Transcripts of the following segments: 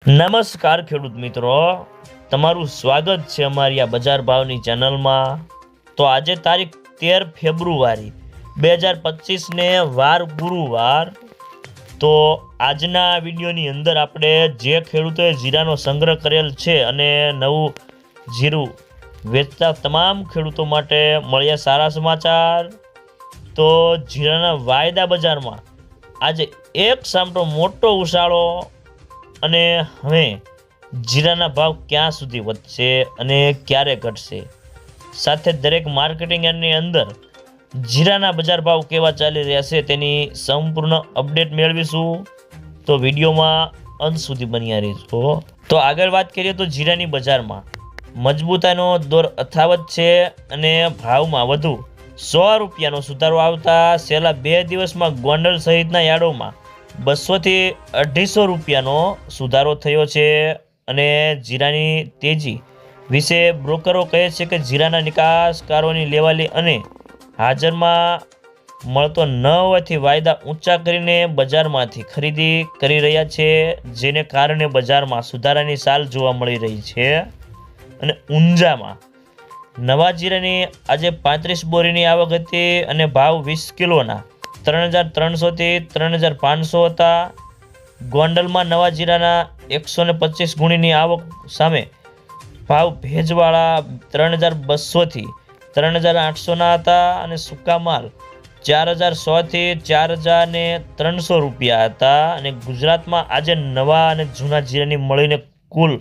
નમસ્કાર ખેડૂત મિત્રો, તમારું સ્વાગત છે અમારી આ બજાર ભાવની ચેનલમાં। તો આજે તારીખ 13 ફેબ્રુઆરી 2025 ને વાર ગુરુવાર। તો આજના વિડીયોની અંદર આપણે જે ખેડૂતોએ જીરાનો સંગ્રહ કરેલ છે અને નવું જીરું વેચતા તમામ ખેડૂતો માટે મળ્યા સારા સમાચાર। તો જીરાના વાયદા બજારમાં આજે એક સામટો મોટો ઉછાળો અને હવે જીરાના ભાવ ક્યાં સુધી વધશે અને ક્યારે ઘટશે, સાથે દરેક માર્કેટિંગ યાર્ડની અંદર જીરાના બજાર ભાવ કેવા ચાલી રહ્યા છે તેની સંપૂર્ણ અપડેટ મેળવીશું। તો વિડીયોમાં અંત સુધી બન્યા રહેજો। તો આગળ વાત કરીએ તો જીરાની બજારમાં મજબૂતાઈનો દોર અથાવત છે અને ભાવમાં વધુ 100 રૂપિયાનો સુધારો આવતા છેલ્લા 2 દિવસમાં ગોંડલ સહિતના યાર્ડોમાં 200 થી 250 રૂપિયાનો સુધારો થયો છે। અને જીરાની તેજી વિશે બ્રોકરો કહે છે કે જીરાના નિકાસકારોની લેવાલી અને હાજરમાં મળતો ન હોવાથી વાયદા ઊંચા કરીને બજારમાંથી ખરીદી કરી રહ્યા છે, જેને કારણે બજારમાં સુધારાની ચાલ જોવા મળી રહી છે। અને ઊંઝામાં નવા જીરાની આજે 35 બોરીની આવક હતી અને ભાવ 20 કિલોના 3300 થી 3500 હતા। ગોંડલમાં નવા જીરાના 125 ગુણીની આવક સામે ભાવ ભેજવાળા 3200 થી 3800 હતા અને સૂકા માલ 4000 થી 4300 રૂપિયા હતા। અને ગુજરાતમાં આજે નવા અને જૂના જીરાની મળીને કુલ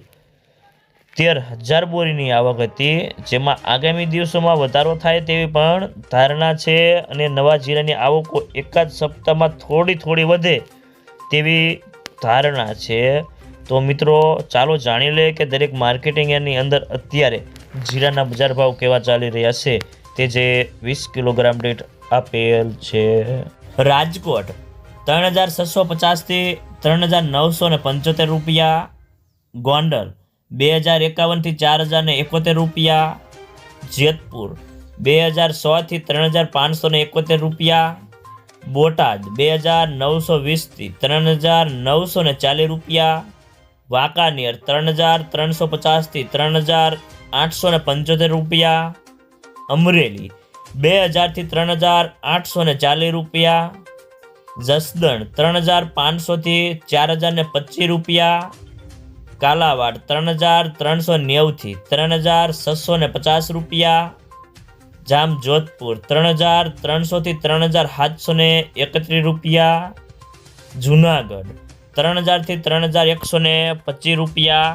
13,000 બોરીની આવક હતી, જેમાં આગામી દિવસોમાં વધારો થાય તેવી પણ ધારણા છે અને નવા જીરાની આવકો એકાદ સપ્તાહમાં થોડી વધે તેવી ધારણા છે। તો મિત્રો ચાલો જાણી લે કે દરેક માર્કેટિંગ યાર્ડની અંદર અત્યારે જીરાના બજાર ભાવ કેવા ચાલી રહ્યા છે, તે જે 20 કિલોગ્રામ દીઠ આપેલ છે। રાજકોટ 3650 થી 3975 રૂપિયા, ગોંડલ 2051 થી 4071 રૂપિયા, જેતપુર 2100 થી 3571 રૂપિયા, બોટાદ 2920 થી 3940 રૂપિયા, વાંકાનેર 3350 થી 3875 રૂપિયા, અમરેલી 2000 થી 3840 રૂપિયા, જસદણ 3500 થી 4025 રૂપિયા, કાલાવાડ 3390 થી 3650 રૂપિયા, જામજોધપુર 3300 થી 3731 રૂપિયા, જુનાગઢ 3000 થી 3125 રૂપિયા,